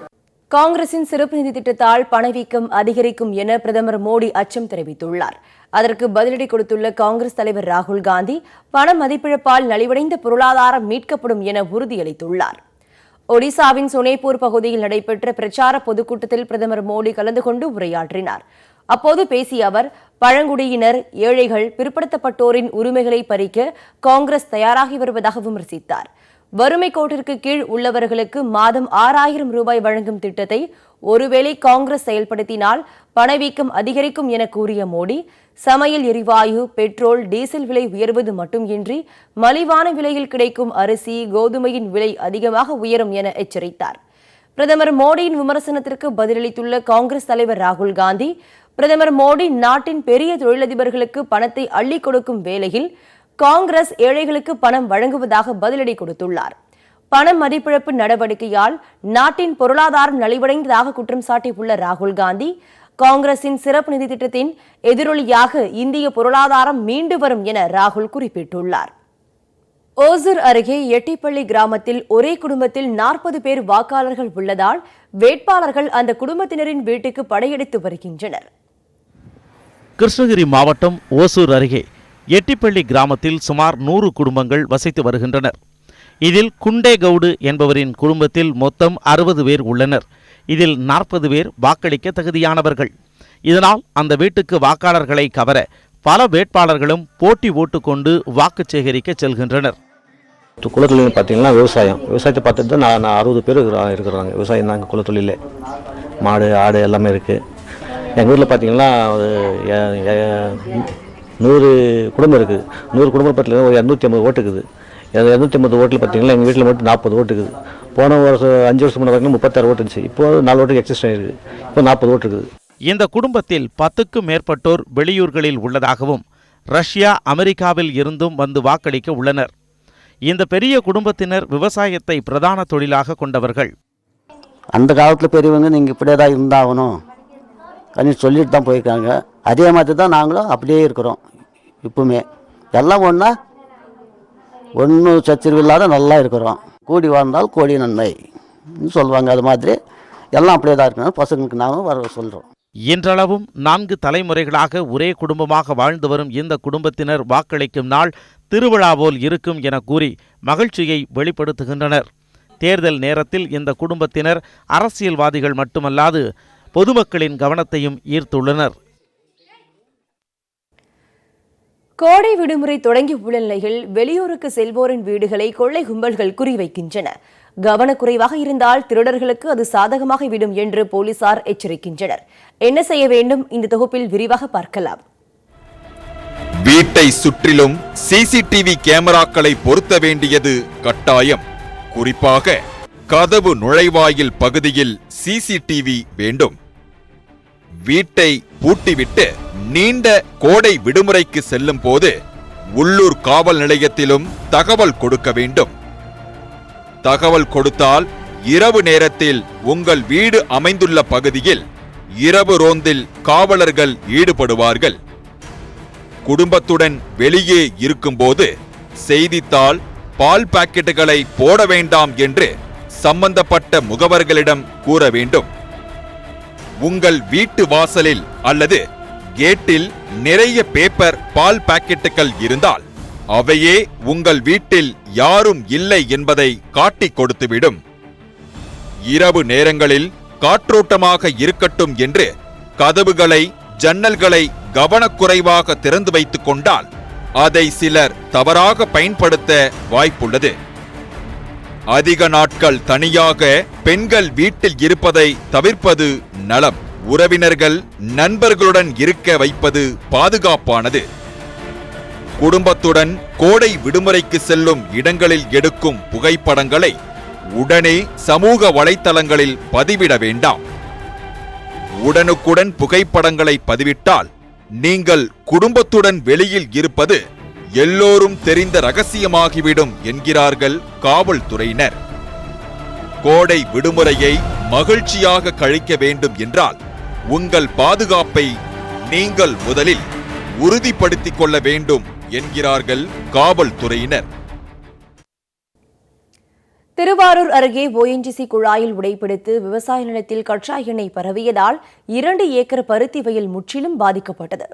[SPEAKER 1] காங்கிரசின் சிறப்பு நிதி திட்டத்தால் பணவீக்கம் அதிகரிக்கும் என பிரதமர் மோடி அச்சம் தெரிவித்துள்ளார். அதற்கு பதிலடி கொடுத்துள்ள காங்கிரஸ் தலைவர் ராகுல் காந்தி பண மதிப்பிழப்பால் நலிவடைந்த பொருளாதாரம் மீட்கப்படும் என உறுதியளித்துள்ளார். ஒடிசாவின் சோனேபூர் பகுதியில் நடைபெற்ற பிரச்சார பொதுக்கூட்டத்தில் பிரதமர் மோடி கலந்து கொண்டு உரையாற்றினார். அப்போது பேசிய அவர், பழங்குடியினர், ஏழைகள், பிற்படுத்தப்பட்டோரின் உரிமைகளை பறிக்க காங்கிரஸ் தயாராகி வருவதாக விமர்சித்தார். வறுமை கோட்டிற்கு கீழ் உள்ளவர்களுக்கு மாதம் 6000 ரூபாய் வழங்கும் திட்டத்தை ஒருவேளை காங்கிரஸ் செயல்படுத்தினால் பணவீக்கம் அதிகரிக்கும் என கூறிய மோடி, சமையல் எரிவாயு, பெட்ரோல், டீசல் விலை உயர்வது மட்டுமின்றி மலிவான விலையில் கிடைக்கும் அரிசி, கோதுமையின் விலை அதிகமாக உயரும் என எச்சரித்தார். பிரதமர் மோடியின் விமர்சனத்திற்கு பதிலளித்துள்ள காங்கிரஸ் தலைவர் ராகுல் காந்தி, பிரதமர் மோடி நாட்டின் பெரிய தொழிலதிபர்களுக்கு பணத்தை அள்ளி கொடுக்கும் வேளையில் காங்கிரஸ் ஏழைகளுக்கு பணம் வழங்குவதாக பதிலடி கொடுத்துள்ளார். பண மதிப்பிழப்பு நடவடிக்கையால் நாட்டின் பொருளாதாரம் நலிவடைந்ததாக குற்றம் சாட்டியுள்ள ராகுல் காந்தி, காங்கிரசின் சிறப்பு நிதி திட்டத்தின் எதிரொலியாக இந்திய பொருளாதாரம் மீண்டு வரும் என ராகுல் குறிப்பிட்டுள்ளார். ஓசூர் அருகே எட்டிப்பள்ளி கிராமத்தில் ஒரே குடும்பத்தில் 40 பேர் வாக்காளர்கள் உள்ளதால் வேட்பாளர்கள் அந்த குடும்பத்தினரின் வீட்டுக்கு படையெடுத்து வருகின்றனர்.
[SPEAKER 7] கிருஷ்ணகிரி மாவட்டம் ஓசூர் அருகே எட்டிப்பள்ளி கிராமத்தில் சுமார் 100 குடும்பங்கள் வசித்து வருகின்றனர். இதில் குண்டேகவுடு என்பவரின் குடும்பத்தில் மொத்தம் 60 பேர் உள்ளனர். இதில் 40 பேர் வாக்களிக்க தகுதியானவர்கள். இதனால் அந்த வீட்டுக்கு வாக்காளர்களை கவர பல வேட்பாளர்களும் போட்டி போட்டுக்கொண்டு வாக்கு சேகரிக்க செல்கின்றனர்.
[SPEAKER 14] குலத்தொழில் பார்த்தீங்கன்னா விவசாயத்தை பார்த்துட்டு தான் நான் 60 பேர் இருக்கிறாங்க. விவசாயம் தான் குலத்தொழிலே. மாடு, ஆடு எல்லாமே இருக்குது. எங்கள் ஊரில் பார்த்தீங்கன்னா ஒரு 100 குடும்பம் இருக்குது. 100 குடும்பம் பார்த்தீங்கன்னா ஒரு 250 ஓட்டு இருக்குது. 250 ஓட்டில் பார்த்தீங்கன்னா எங்கள் வீட்டில் மட்டும் 40 ஓட்டு இருக்குது. போன வருஷம் 5 வருஷம் முன்னாடி 36 ஓட்டு இருந்துச்சு. இப்போ 4 ஓட்டுக்கு எக்ஸிஸ்ட் ஆகிருக்கு. இப்போ 40 ஓட்டு இருக்குது.
[SPEAKER 7] இந்த குடும்பத்தில் 10க்கும் மேற்பட்டோர் வெளியூர்களில் உள்ளதாகவும் ரஷ்யா, அமெரிக்காவில் இருந்தும் வந்து வாக்களிக்க உள்ளனர். இந்த பெரிய குடும்பத்தினர் விவசாயத்தை பிரதான தொழிலாக கொண்டவர்கள்.
[SPEAKER 14] அந்த காலத்தில் பெரியவங்க நீங்கள் இப்படியே தான் இருந்தாகணும் அப்படின்னு சொல்லிட்டு தான் போயிருக்காங்க. அதே மாதிரி தான் நாங்களும் அப்படியே இருக்கிறோம். இப்பவுமே எல்லாம் ஒன்றும் சச்சரவு இல்லாத நல்லா இருக்கிறோம். கூடி வாழ்ந்தால் கோடி நன்மை சொல்லுவாங்க. அது மாதிரி எல்லாம் அப்படியே தான் இருக்கணும். பசங்களுக்கு நாங்களும் வர சொல்கிறோம்.
[SPEAKER 7] இன்றளவும் 4 தலைமுறைகளாக ஒரே குடும்பமாக வாழ்ந்து வரும் இந்த குடும்பத்தினர் வாக்களிக்கும் நாள் திருவிழா போல் இருக்கும் என கூறி மகிழ்ச்சியை வெளிப்படுத்துகின்றனர். தேர்தல் நேரத்தில் இந்த குடும்பத்தினர் அரசியல்வாதிகள் மட்டுமல்லாது பொதுமக்களின் கவனத்தையும் ஈர்த்துள்ளனர்.
[SPEAKER 1] கோடை விடுமுறை தொடங்கியுள்ள நிலையில் வெளியூருக்கு செல்வோரின் வீடுகளை கொள்ளை கும்பல்கள் குறிவைக்கின்றன. கவனக்குறைவாக இருந்தால் திருடர்களுக்கு அது சாதகமாக விடும் என்று போலீசார் எச்சரிக்கின்றனர். என்ன செய்ய வேண்டும்? இந்த தொகுப்பில் விரிவாக பார்க்கலாம்.
[SPEAKER 15] வீட்டை சுற்றிலும் சிசிடிவி கேமராக்களை பொருத்த வேண்டியது கட்டாயம். குறிப்பாக கதவு நுழைவாயில் பகுதியில் சிசிடிவி வேண்டும். வீட்டை பூட்டிவிட்டு நீண்ட கோடை விடுமுறைக்கு செல்லும் போது உள்ளூர் காவல் நிலையத்திலும் தகவல் கொடுக்க வேண்டும். தகவல் கொடுத்தால் இரவு நேரத்தில் உங்கள் வீடு அமைந்துள்ள பகுதியில் இரவு ரோந்தில் காவலர்கள் ஈடுபடுவார்கள். குடும்பத்துடன் வெளியே இருக்கும்போது செய்தித்தாள், பால் பாக்கெட்டுகளை போட வேண்டாம் என்று சம்பந்தப்பட்ட முகவர்களிடம் கூற வேண்டும். உங்கள் வீட்டு வாசலில் அல்லது கேட்டில் நிறைய பேப்பர், பால் பாக்கெட்டுகள் இருந்தால் அவையே உங்கள் வீட்டில் யாரும் இல்லை என்பதை காட்டிக் கொடுத்துவிடும். இரவு நேரங்களில் காற்றோட்டமாக இருக்கட்டும் என்று கதவுகளை, ஜன்னல்களை கவனக்குறைவாக திறந்து வைத்துக் கொண்டால் அதை சிலர் தவறாக பயன்படுத்த வாய்ப்புள்ளது. அதிக நாட்கள் தனியாக பெண்கள் வீட்டில் இருப்பதை தவிர்ப்பது நலம். உறவினர்கள், நண்பர்களுடன் இருக்க வைப்பது பாதுகாப்பானது. குடும்பத்துடன் கோடை விடுமுறைக்கு செல்லும் இடங்களில் எடுக்கும் புகைப்படங்களை உடனே சமூக வலைத்தளங்களில் பதிவிட வேண்டாம். உடனுக்குடன் புகைப்படங்களை பதிவிட்டால் நீங்கள் குடும்பத்துடன் வெளியில் இருப்பது எல்லோரும் தெரிந்த ரகசியமாகிவிடும் என்கிறார்கள் காவல்துறையினர். கோடை விடுமுறையை மகிழ்ச்சியாக கழிக்க வேண்டும் என்றால் உங்கள் பாதுகாப்பை நீங்கள் முதலில் உறுதிப்படுத்திக் கொள்ள வேண்டும் என்கிறார்கள் காவல்துறையினர்.
[SPEAKER 1] திருவாரூர் அருகே ஓஎன்ஜிசி குழாயில் உடைப்பிடித்து விவசாய நிலத்தில் கச்சா எண்ணெய் பரவியதால் 2 ஏக்கர் பருத்தி வயல் முற்றிலும் பாதிக்கப்பட்டது.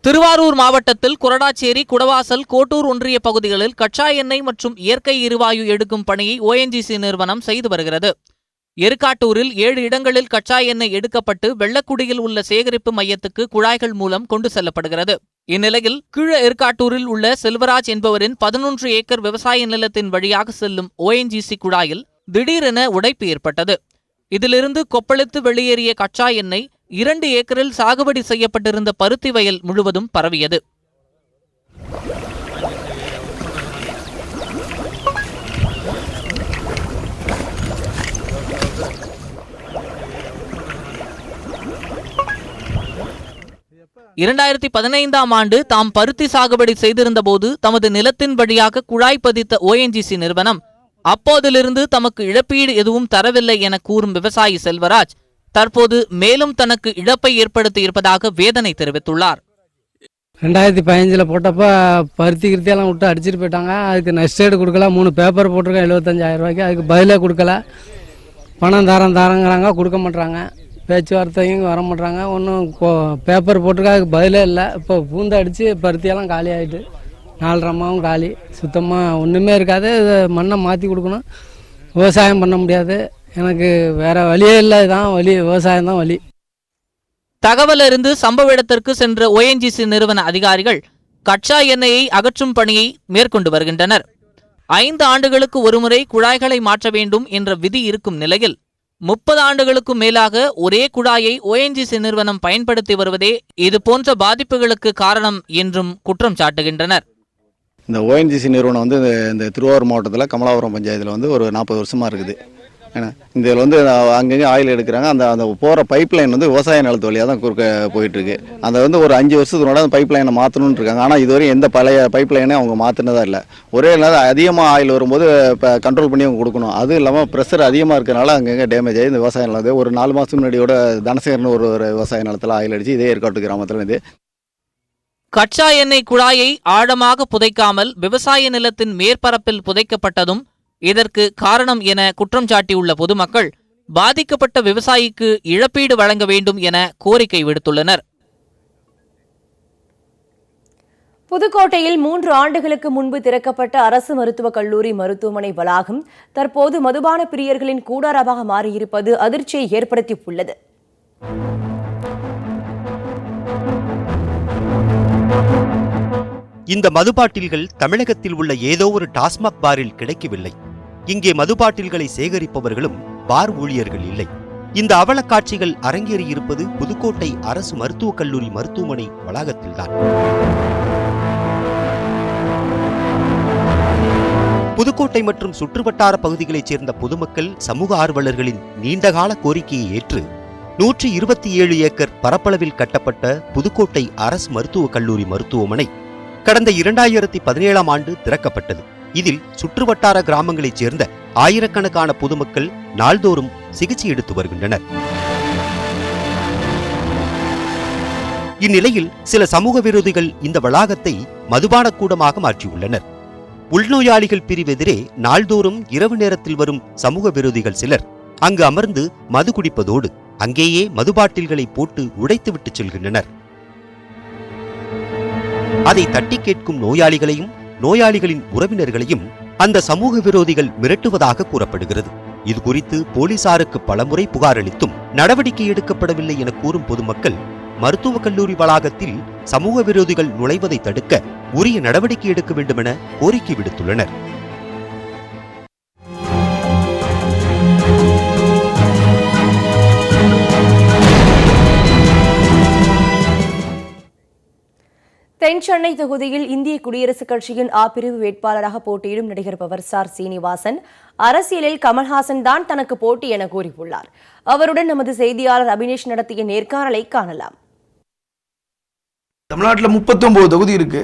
[SPEAKER 16] திருவாரூர் மாவட்டத்தில் கொரடாச்சேரி, குடவாசல், கோட்டூர் ஒன்றிய பகுதிகளில் கச்சா எண்ணெய் மற்றும் இயற்கை எரிவாயு எடுக்கும் பணியை ஓஎன்ஜிசி நிறுவனம் செய்து வருகிறது. எருக்காட்டூரில் 7 இடங்களில் கச்சா எண்ணெய் எடுக்கப்பட்டு வெள்ளக்குடியில் உள்ள சேகரிப்பு மையத்துக்கு குழாய்கள் மூலம் கொண்டு செல்லப்படுகிறது. இந்நிலையில் கீழ எருக்காட்டூரில் உள்ள செல்வராஜ் என்பவரின் 11 ஏக்கர் விவசாய நிலத்தின் வழியாக செல்லும் ஓஎன்ஜிசி குழாயில் திடீரென உடைப்பு ஏற்பட்டது. இதிலிருந்து கொப்பளித்து வெளியேறிய கச்சா எண்ணெய் 2 ஏக்கரில் சாகுபடி செய்யப்பட்டிருந்த பருத்தி வயல் முழுவதும் பரவியது. ஆண்டு தாம் பருத்தி சாகுபடி செய்திருந்த போது தமது நிலத்தின் வழியாக குழாய் பதித்த ஓஎன்ஜிசி நிறுவனம் அப்போதிலிருந்து தமக்கு இழப்பீடு எதுவும் தரவில்லை என கூறும் விவசாயி செல்வராஜ் தற்போது மேலும் தனக்கு இழப்பை ஏற்படுத்தி இருப்பதாக வேதனை தெரிவித்துள்ளார்.
[SPEAKER 17] 2015 போட்டப்ப பருத்தி கிருத்தியெல்லாம் விட்டு அடிச்சுட்டு போயிட்டாங்க. அதுக்கு நஷ்டேடு கொடுக்கல. 3 பேப்பர் போட்டிருக்கேன் 75,000 ரூபாய்க்கு. அதுக்கு பதிலே கொடுக்கல. பணம் தாரங்கிறாங்க, கொடுக்க மாட்டாங்க. பேச்சுவார்த்தையும் வர மாட்டாங்க. ஒன்றும் பேப்பர் போட்டிருக்கா, அதுக்கு பதிலே இல்லை. இப்போ பூந்து அடித்து பருத்தியெல்லாம் காலி ஆகிட்டு 4 அம்மாவும் காலி. சுத்தமாக ஒன்றுமே இருக்காது. மண்ணை மாற்றி கொடுக்கணும். விவசாயம் பண்ண முடியாது. எனக்கு வேற வழியே இல்லை. இதான் வழி, விவசாயம் தான் வழி.
[SPEAKER 16] தகவல் அறிந்து சம்பவ இடத்திற்கு சென்ற ஓஎன்ஜிசி நிறுவன அதிகாரிகள் கச்சா எண்ணெயை அகற்றும் பணியை மேற்கொண்டு வருகின்றனர். 5 ஆண்டுகளுக்கு ஒருமுறை குழாய்களை மாற்ற வேண்டும் என்ற விதி இருக்கும் நிலையில் 30 ஆண்டுகளுக்கும் மேலாக ஒரே குழாயை ஓஎன்ஜிசி நிறுவனம் பயன்படுத்தி வருவதே இதுபோன்ற பாதிப்புகளுக்கு காரணம் என்றும் குற்றம் சாட்டுகின்றனர்.
[SPEAKER 18] இந்த ஓஎன்ஜிசி நிறுவனம் வந்து இந்த திருவாரூர் மாவட்டத்தில் கமலாபுரம் பஞ்சாயத்தில் ஒரு 40 வருஷமாக இருக்குது. ஏன்னா இதில் அங்கங்கே ஆயில் எடுக்கிறாங்க. அந்த போகிற பைப் லைன் விவசாய நிலத்து வழியாக தான் குறுக்க போயிட்டுருக்கு. அந்த ஒரு 5 வருஷத்துக்கு அந்த பைப் லைனை மாற்றணும்னு இருக்காங்க. ஆனால் இதுவரை எந்த பழைய பைப் லைனே அவங்க மாற்றினதா இல்லை. ஒரே நாள் அதிகமாக ஆயில் வரும்போது இப்போ கண்ட்ரோல் பண்ணி அவங்க கொடுக்கணும். அதுவும் இல்லாமல் ப்ரெஷர் அதிகமாக இருக்கிறனால அங்கங்கே டேமேஜ் ஆகி இந்த விவசாய நிலத்தை ஒரு 4 மாதத்துக்கு முன்னாடியோட தனசேகர்னு ஒரு விவசாய நிலத்தில் ஆயில் அடித்து இதே ஏற்காட்டு கிராமத்தில் இது
[SPEAKER 16] கச்சா எண்ணெய் குழாயை ஆழமாக புதைக்காமல் விவசாய நிலத்தின் மேற்பரப்பில் புதைக்கப்பட்டதும் இதற்கு காரணம் என குற்றம் சாட்டியுள்ள பொதுமக்கள் பாதிக்கப்பட்ட விவசாயிக்கு இழப்பீடு வழங்க வேண்டும் என கோரிக்கை விடுத்துள்ளனர்.
[SPEAKER 1] புதுக்கோட்டையில் 3 ஆண்டுகளுக்கு முன்பு திறக்கப்பட்ட அரசு மருத்துவக் கல்லூரி மருத்துவமனை வளாகம் தற்போது மதுபான பிரியர்களின் கூடாரமாக மாறியிருப்பது அதிர்ச்சியை ஏற்படுத்தியுள்ளது.
[SPEAKER 19] இந்த மதுபாட்டில்கள் தமிழகத்தில் உள்ள ஏதோ ஒரு டாஸ்மாக் பாரில் கிடைக்கவில்லை. இங்கே மதுபாட்டில்களை சேகரிப்பவர்களும் பார் ஊழியர்கள் இல்லை. இந்த அவல காட்சிகள் அரங்கேறியிருப்பது புதுக்கோட்டை அரசு மருத்துவக் கல்லூரி மருத்துவமனை வளாகத்தில்தான். புதுக்கோட்டை மற்றும் சுற்றுவட்டார பகுதிகளைச் சேர்ந்த பொதுமக்கள், சமூக ஆர்வலர்களின் நீண்டகால கோரிக்கையை ஏற்று 127 ஏக்கர் பரப்பளவில் கட்டப்பட்ட புதுக்கோட்டை அரசு மருத்துவக் கல்லூரி மருத்துவமனை கடந்த 2017ஆம் ஆண்டு திறக்கப்பட்டது. இதில் சுற்றுவட்டார கிராமங்களைச் சேர்ந்த ஆயிரக்கணக்கான பொதுமக்கள் நாள்தோறும் சிகிச்சை எடுத்து வருகின்றனர். இந்நிலையில் சில சமூக விரோதிகள் இந்த வளாகத்தை மதுபான கூடமாக மாற்றியுள்ளனர். உள்நோயாளிகள் பிரிவெதிரே நாள்தோறும் இரவு நேரத்தில் வரும் சமூக விரோதிகள் சிலர் அங்கு அமர்ந்து மது குடிப்பதோடு அங்கேயே மதுபாட்டில்களை போட்டு உடைத்துவிட்டு செல்கின்றனர். அதை தட்டி கேட்கும் நோயாளிகளையும் நோயாளிகளின் உறவினர்களையும் அந்த சமூக விரோதிகள் மிரட்டுவதாக கூறப்படுகிறது. இது குறித்து போலீசாருக்கு பலமுறை புகார் அளித்தும் நடவடிக்கை எடுக்கப்படவில்லை என கூறும் பொதுமக்கள் மருத்துவக் கல்லூரி வளாகத்தில் சமூக விரோதிகள் நுழைவதை தடுக்க உரிய நடவடிக்கை எடுக்க வேண்டும் என கோரிக்கை விடுத்துள்ளனர்.
[SPEAKER 1] தென் சென்னை தொகுதியில் இந்திய குடியரசுக் கட்சியின் ஆ பிரிவு வேட்பாளராக போட்டியிடும் நடிகர் பவர்ஸ்டார் சீனிவாசன் அரசியலில் கமல்ஹாசன் தான் தனக்கு போட்டி என கூறியுள்ளார். அவருடன் நமது செய்தியாளர் அபினேஷ் நடத்திய நேர்காணலை காணலாம்.
[SPEAKER 4] தமிழ்நாட்டில் 39 தொகுதி இருக்கு.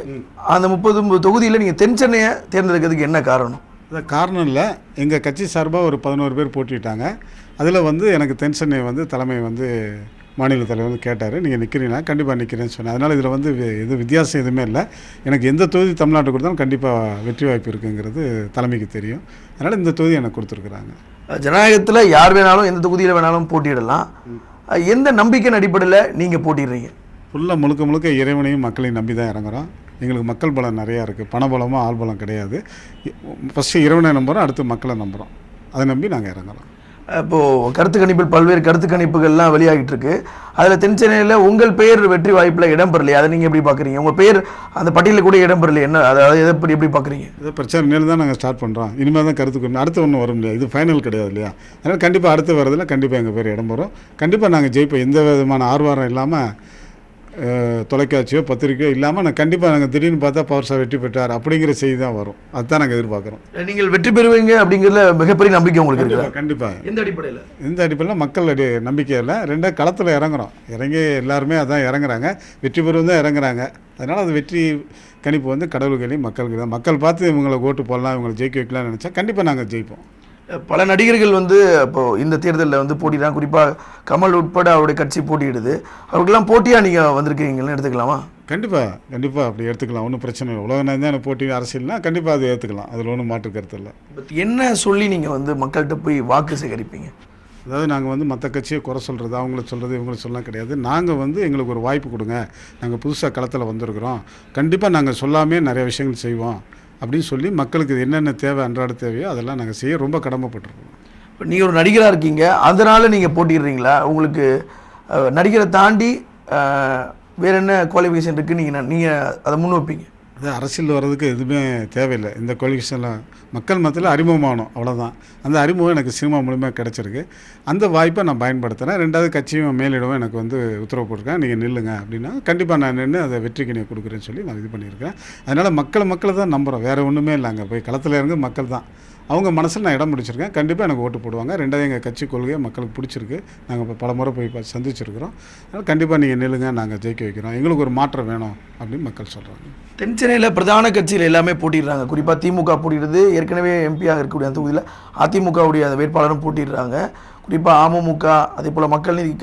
[SPEAKER 4] அந்த 39 தொகுதியில் நீங்கள் தென் சென்னையை தேர்ந்தெடுக்கிறதுக்கு என்ன காரணம்?
[SPEAKER 13] காரணம் இல்லை, எங்கள் கட்சி சார்பாக ஒரு 11 பேர் போட்டிட்டாங்க. அதில் வந்து எனக்கு தென் சென்னை வந்து தலைமை வந்து மாநில தலைவர் வந்து கேட்டார், நீங்கள் நிற்கிறீங்களா? கண்டிப்பாக நிற்கிறேன்னு சொன்னேன். அதனால் இதில் வந்து எது வித்தியாசம் எதுவுமே இல்லை. எனக்கு எந்த தொகுதி தமிழ்நாட்டுக்கு கொடுத்தாலும் கண்டிப்பாக வெற்றி வாய்ப்பு இருக்குங்கிறது தலைமைக்கு தெரியும். அதனால் இந்த தொகுதி எனக்கு கொடுத்துருக்குறாங்க.
[SPEAKER 4] ஜனநாயகத்தில் யார் வேணாலும் எந்த தொகுதியில் வேணாலும் போட்டியிடலாம். எந்த நம்பிக்கையின் அடிப்படையில் நீங்கள் போட்டிடுறீங்க?
[SPEAKER 13] ஃபுல்லாக முழுக்க இறைவனையும் மக்களையும் நம்பி தான் இறங்குறோம். எங்களுக்கு மக்கள் பலம் நிறையா இருக்குது, பணபலமோ ஆள் பலம் கிடையாது. ஃபஸ்ட்டு இறைவனை நம்புகிறோம், அடுத்து மக்களை நம்புகிறோம். அதை நம்பி நாங்கள் இறங்குறோம்.
[SPEAKER 4] இப்போது கருத்து கணிப்பில் பல்வேறு கருத்து கணிப்புகள்லாம் வெளியாகிட்டு இருக்கு. அதில் தென் சென்னையில் உங்கள் பெயர் வெற்றி வாய்ப்பில் இடம்பெறலையே, அதை நீங்கள் எப்படி பார்க்குறீங்க? உங்கள் பெயர் அந்த பட்டியலில் கூட இடம்பெறலை, என்ன அதாவது எதை எப்படி பார்க்குறீங்க?
[SPEAKER 13] இதை பிரச்சாரம் தான் நாங்கள் ஸ்டார்ட் பண்ணுறோம். இனிமேல் தான் கருத்து கணிப்பு, அடுத்து ஒன்றும் வரும் இல்லையா, இது ஃபைனல் கிடையாது இல்லையா. அதனால் கண்டிப்பாக அடுத்து வரதில் கண்டிப்பாக எங்கள் பேர் இடம்பெறும். கண்டிப்பாக நாங்கள் ஜெயிப்போம். எந்த விதமான ஆர்வாரம் இல்லாமல், தொலைக்காட்சியோ பத்திரிக்கையோ இல்லாமல் நான் கண்டிப்பாக நாங்கள் திடீர்னு பார்த்தா பவர் சார் வெற்றி பெற்றார் அப்படிங்கிற செய்தி தான் வரும். அதுதான் நாங்கள் எதிர்பார்க்குறோம்.
[SPEAKER 4] நீங்கள் வெற்றி பெறுவீங்க அப்படிங்கிறதுல மிகப்பெரிய நம்பிக்கை உங்களுக்கு இருக்குது?
[SPEAKER 13] கண்டிப்பாக.
[SPEAKER 4] எந்த அடிப்படையில்?
[SPEAKER 13] எந்த அடிப்படையில்? மக்கள் நம்பிக்கை இல்லை, ரெண்டாவது களத்தில் இறங்குறோம். இறங்கி எல்லாருமே அதான் இறங்குறாங்க, வெற்றி பெறுவது தான் இறங்குறாங்க. அதனால் அது வெற்றி கணிப்பு வந்து கடவுள்களையும் மக்களுக்கு தான். மக்கள் பார்த்து இவங்களை ஓட்டு போடலாம், இவங்களை ஜெயிக்க வைக்கலாம்னு நினச்சா கண்டிப்பாக நாங்கள் ஜெயிப்போம்.
[SPEAKER 4] பல நடிகர்கள் வந்து இப்போது இந்த தேர்தலில் வந்து போட்டிடுறாங்க. குறிப்பாக கமல் உட்பட அவருடைய கட்சி போட்டியிடுது. அவருக்கெல்லாம் போட்டியாக நீங்கள் வந்திருக்கீங்கன்னு எடுத்துக்கலாமா?
[SPEAKER 13] கண்டிப்பாக அப்படி எடுத்துக்கலாம், ஒன்றும் பிரச்சனை இல்லை. உலக தான் போட்டி அரசியல்னா கண்டிப்பாக அது ஏற்றுக்கலாம், அதில் ஒன்றும் மாற்று கருத்து இல்லை.
[SPEAKER 4] என்ன சொல்லி நீங்கள் வந்து மக்கள்கிட்ட போய் வாக்கு சேகரிப்பீங்க?
[SPEAKER 13] அதாவது நாங்கள் வந்து மற்ற கட்சியை குறை சொல்கிறது, அவங்கள சொல்கிறது, இவங்களை சொல்லலாம் கிடையாது. நாங்கள் வந்து எங்களுக்கு ஒரு வாய்ப்பு கொடுங்க, நாங்கள் புதுசாக களத்தில் வந்திருக்கிறோம், கண்டிப்பாக நாங்கள் சொல்லாமே நிறைய விஷயங்கள் செய்வோம் அப்படின்னு சொல்லி மக்களுக்கு என்னென்ன தேவை, அன்றாட தேவையோ அதெல்லாம் நாங்கள் செய்ய ரொம்ப கடமைப்பட்டிருக்கோம்.
[SPEAKER 4] இப்போ நீங்கள் ஒரு நடிகராக இருக்கீங்க, அதனால் நீங்கள் போட்டிடுறீங்களா? உங்களுக்கு நடிகரை தாண்டி வேறு என்ன குவாலிஃபிகேஷன் இருக்குது, நீங்கள் அதை முன் வைப்பீங்க?
[SPEAKER 13] அது அரசியல் வர்றதுக்கு எதுவுமே தேவையில்லை. இந்த குவாலிஃபிகேஷன்லாம் மக்கள் மத்தியில் அறிமுகமானோம், அவ்வளோதான். அந்த அறிமுகம் எனக்கு சினிமா மூலிமா கிடச்சிருக்கு. அந்த வாய்ப்பை நான் பயன்படுத்துகிறேன். ரெண்டாவது கட்சியும் மேலிடவும் எனக்கு வந்து உத்தரவு போட்டிருக்கேன், நீங்கள் நில்லுங்க அப்படின்னா கண்டிப்பாக நான் நின்று அதை வெற்றிக்கு கொடுக்குறேன்னு சொல்லி நான் இது பண்ணியிருக்கேன். அதனால் மக்களை தான் நம்புகிறோம், வேறு ஒன்றுமே இல்லை. அங்கே போய் களத்தில் இறங்க மக்கள் தான், அவங்க மனசில் நான் இடம் பிடிச்சிருக்கேன், கண்டிப்பாக எனக்கு ஓட்டு போடுவாங்க. ரெண்டாவது எங்கள் கட்சி கொள்கையை மக்களுக்கு பிடிச்சிருக்கு, நாங்கள் இப்போ பல முறை போய் சந்திச்சிருக்கிறோம். அதனால் கண்டிப்பாக நீங்கள் நில்லுங்க, நாங்கள் ஜெயிக்க வைக்கிறோம், எங்களுக்கு ஒரு மாற்றம் வேணும் அப்படின்னு மக்கள் சொல்கிறாங்க.
[SPEAKER 4] தென் சென்னையில் பிரதான கட்சியில் எல்லாமே போட்டிடுறாங்க. குறிப்பாக திமுக போட்டிடுது, ஏற்கனவே எம்பியாக இருக்கக்கூடிய அந்த தொகுதியில் அதிமுகவுடைய அந்த வேட்பாளரும் போட்டிடுறாங்க. குறிப்பாக அமமுக, அதே போல் மக்கள் நீதி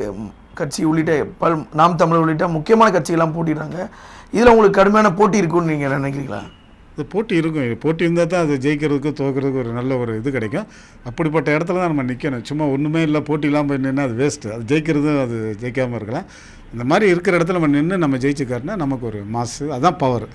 [SPEAKER 4] கட்சி உள்ளிட்ட நாம் தமிழர் உள்ளிட்ட முக்கியமான கட்சிகள்லாம் போட்டிடுறாங்க. இதில் உங்களுக்கு கடுமையான போட்டி இருக்குன்னு நீங்கள் நினைக்கிறீங்களா?
[SPEAKER 13] இது போட்டி இருக்கும், போட்டி இருந்தால் தான் அது ஜெயிக்கிறதுக்கு தோக்கிறதுக்கு ஒரு நல்ல ஒரு இது கிடைக்கும். அப்படிப்பட்ட இடத்துல தான் நம்ம நிற்கணும். சும்மா ஒன்றுமே இல்லை போட்டி இல்லாமல் போய் நின்று அது வேஸ்ட்டு, அது ஜெயிக்கிறதும் அது ஜெயிக்காமல் இருக்கலாம். இந்த மாதிரி இருக்கிற இடத்துல நம்ம நின்று நம்ம ஜெயிச்சு காட்டினா நமக்கு ஒரு மாசு, அதுதான் பவர்.